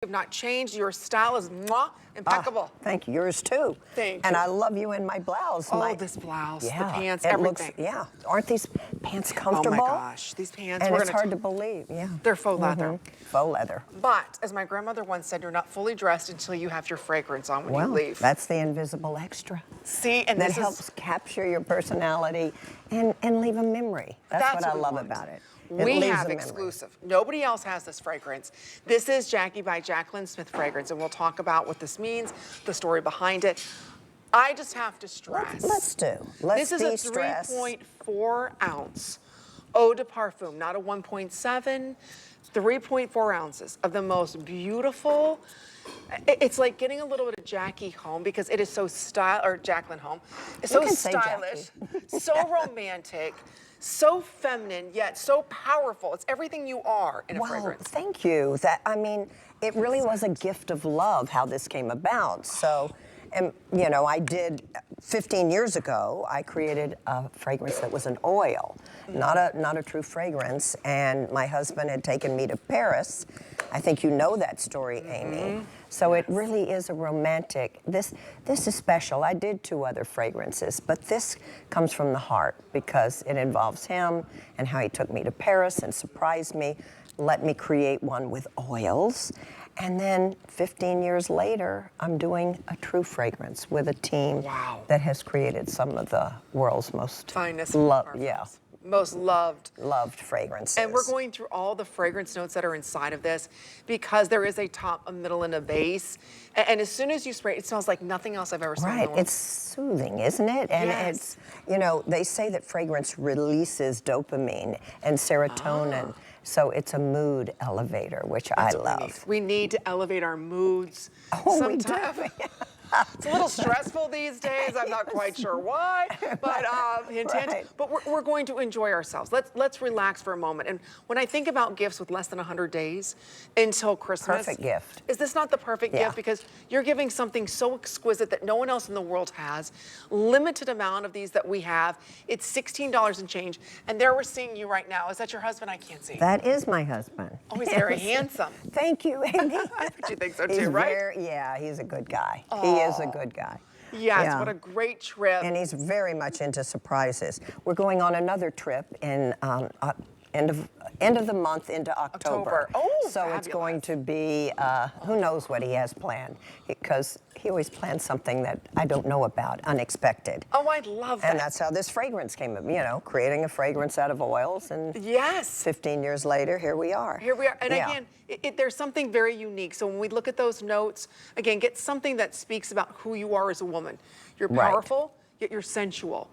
have not changed. Your style is mwah, impeccable. Thank you. Yours too. Thank and you. I love you in my blouse. Oh, this blouse, the pants, it everything. Looks, aren't these pants comfortable? Oh my gosh, these pants. And it's hard to believe, They're faux leather. Faux leather. But, as my grandmother once said, you're not fully dressed until you have your fragrance on when you leave. That's the invisible extra. See, and that helps capture your personality and leave a memory. That's what I love about it. We have exclusive. Nobody else has this fragrance. This is Jackie by Jaclyn Smith fragrance, and we'll talk about what this means, the story behind it. I just have to stress. Let's This is a 3.4 ounce eau de parfum, not a 1.7, 3.4 ounces of the most beautiful. It's like getting a little bit of Jackie home because it is so Jaclyn home. It's so stylish, so romantic. So feminine, yet so powerful. It's everything you are in a fragrance. Thank you. I mean, it really was a gift of love how this came about. So, and you know, I did 15 years ago. I created a fragrance that was an oil, not a true fragrance. And my husband had taken me to Paris. I think you know that story, Amy. So it really is a romantic. This is special. I did 2 other fragrances, but this comes from the heart because it involves him and how he took me to Paris and surprised me, let me create one with oils. And then 15 years later, I'm doing a true fragrance with a team that has created some of the world's most finest most loved fragrances. And we're going through all the fragrance notes that are inside of this because there is a top, a middle, and a base. And as soon as you spray it, it smells like nothing else I've ever smelled. Right, it's soothing, isn't it? And it's, you know, they say that fragrance releases dopamine and serotonin. So it's a mood elevator, which I love. We need to elevate our moods. Oh, we do. It's a little stressful these days. I'm not quite sure why, but but we're going to enjoy ourselves. Let's relax for a moment. And when I think about gifts with less than 100 days until Christmas, perfect gift. Is this not the perfect gift? Because you're giving something so exquisite that no one else in the world has. Limited amount of these that we have. It's $16 and change. And there we're seeing you right now. Is that your husband? I can't see. That is my husband. Oh, he's very handsome. Thank you, Amy. I bet you think so too, right? He's a good guy. He is a good guy. Yes, what a great trip. And he's very much into surprises. We're going on another trip in end of the month into October. Oh, so fabulous. It's going to be, who knows what he has planned, because he always plans something that I don't know about, unexpected. Oh, I love that. And that's how this fragrance came, you know, creating a fragrance out of oils. And 15 years later, here we are. Here we are. And again, there's something very unique. So when we look at those notes, again, get something that speaks about who you are as a woman. You're powerful, yet you're sensual.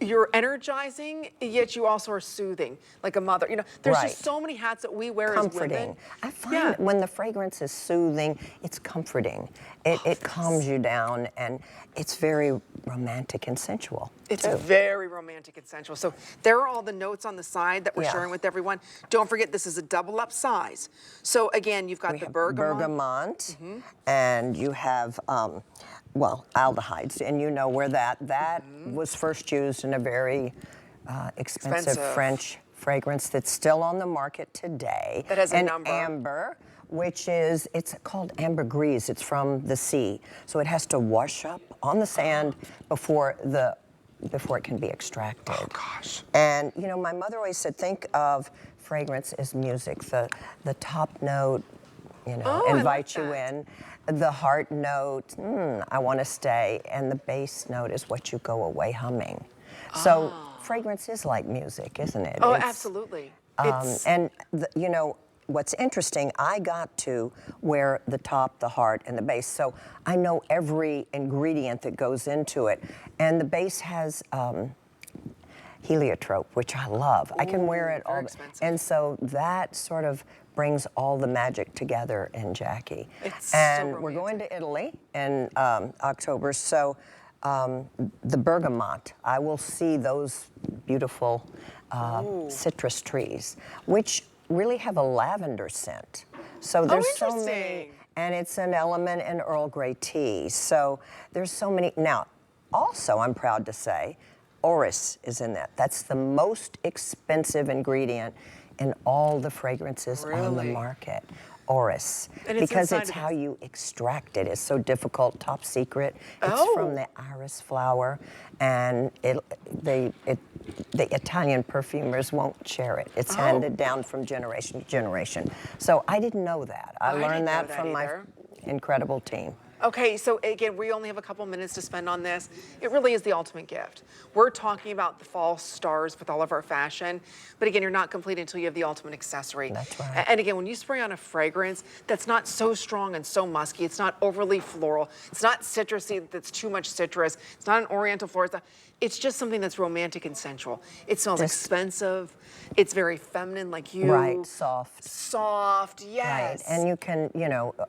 You're energizing, yet you also are soothing, like a mother. You know, there's just so many hats that we wear as women. I find when the fragrance is soothing, it's comforting. It calms you down, and it's very romantic and sensual. It's very romantic and sensual. So there are all the notes on the side that we're sharing with everyone. Don't forget, this is a double-up size. So again, you've got the bergamot. And you have aldehydes, and you know where that was first used in a very expensive French fragrance that's still on the market today. That has a number. Amber, which is, it's called Ambergris. It's from the sea. So it has to wash up on the sand before it can be extracted. Oh, gosh. And, you know, my mother always said, think of fragrance as music. The top note, you know, invites you in. The heart note, I want to stay, and the bass note is what you go away humming. So fragrance is like music, isn't it? Oh, absolutely. You know, what's interesting, I got to wear the top, the heart, and the base, so I know every ingredient that goes into it. And the base has heliotrope, which I love. I can wear it all. And so that sort of brings all the magic together in Jackie. And we're going to Italy in October, so the bergamot, I will see those beautiful citrus trees, which really have a lavender scent. So there's so many, and it's an element in Earl Grey Tea. So there's so many. Now, also, I'm proud to say, orris is in that. That's the most expensive ingredient in all the fragrances on the market. orris, And it's because inside it's of how this. you extract it. It's so difficult, top secret. It's from the iris flower, and the Italian perfumers won't share it. It's handed down from generation to generation. So I didn't know that. I didn't learned know that that from my either. incredible team. Okay, so again, we only have a couple minutes to spend on this. It really is the ultimate gift. We're talking about the fall stars with all of our fashion, but again, you're not complete until you have the ultimate accessory. That's right. And again, when you spray on a fragrance that's not so strong and so musky, it's not overly floral, it's not citrusy that's too much citrus, it's not an oriental floral, it's just something that's romantic and sensual. It smells expensive, it's very feminine like you. Right, soft. Soft, yes. Right, and you can,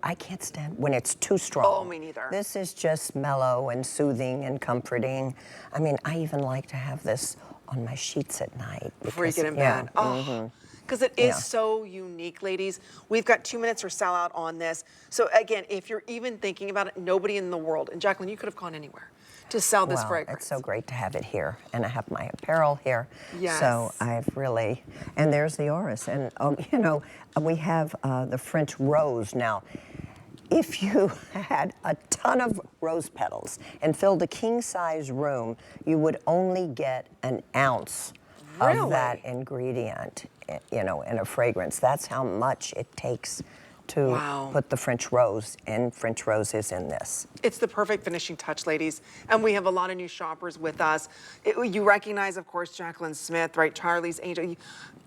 I can't stand when it's too strong. Oh, me neither. This is just mellow and soothing and comforting. I mean, I even like to have this on my sheets at night. Before you get in yeah, bed. Oh, because it is so unique, ladies. We've got 2 minutes or sell out on this. So again, if you're even thinking about it, nobody in the world, and Jaclyn, you could have gone anywhere to sell this well, fragrance. it's so great to have it here, and I have my apparel here. Yes. So I've really, and there's the orris, and we have the French rose now. If you had a ton of rose petals and filled a king-size room, you would only get an ounce of that ingredient, in a fragrance. That's how much it takes to put the French rose, and French rose is in this. It's the perfect finishing touch, ladies. And we have a lot of new shoppers with us. You recognize, of course, Jaclyn Smith, right? Charlie's Angel,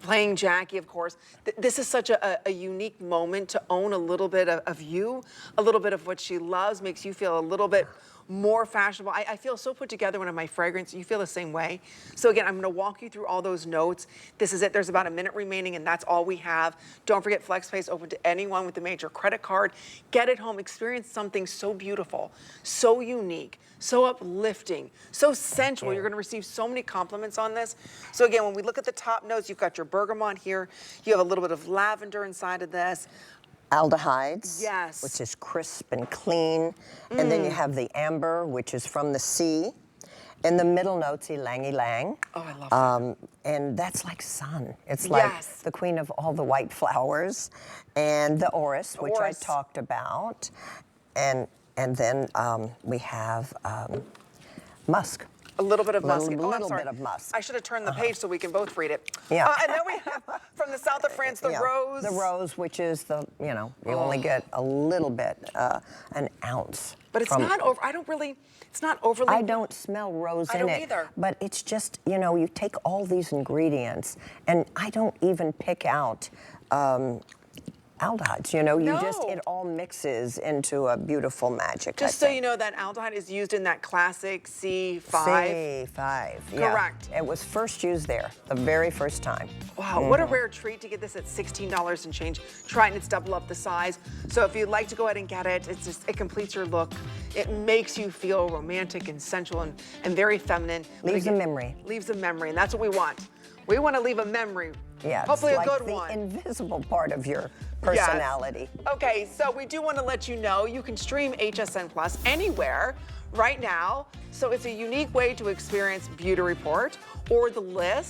playing Jackie, of course. This is such a unique moment to own a little bit of you, a little bit of what she loves, makes you feel a little bit more fashionable. I feel so put together when I'm my fragrance. You feel the same way. So again, I'm gonna walk you through all those notes. This is it. There's about a minute remaining, and that's all we have. Don't forget FlexPay's open to anyone with a major credit card. Get it home. Experience something so beautiful, so unique, so uplifting, so sensual. You're gonna receive so many compliments on this. So again, when we look at the top notes, you've got your bergamot here. You have a little bit of lavender inside of this. Aldehydes, Yes. which is crisp and clean. And then you have the amber, which is from the sea. In the middle notes, YlangYlang. Oh, I love that. And that's like sun. It's like the queen of all the white flowers. And the orris, which I talked about. And then we have musk. A little bit of musk. Little bit of musk. I should have turned the page so we can both read it. Yeah. And then we have from the south of France, the rose. The rose, which is you only get a little bit, an ounce. But it's not over. It's not overly. I don't smell rose in it. I don't either. But it's just, you take all these ingredients, and I don't even pick out aldehydes, it all mixes into a beautiful magic. Just so you know, that aldehyde is used in that classic C5. C5, yeah. Correct. It was first used there, the very first time. Wow, what a rare treat to get this at $16 and change. Try it, and it's double up the size. So if you'd like to go ahead and get it, it completes your look. It makes you feel romantic and sensual and very feminine. Leaves a memory. Leaves a memory, and that's what we want. We want to leave a memory. Yeah, hopefully it's like a good one. the invisible part of your personality. Yes. Okay, so we do want to let you know you can stream HSN Plus anywhere right now. So it's a unique way to experience Beauty Report or The List.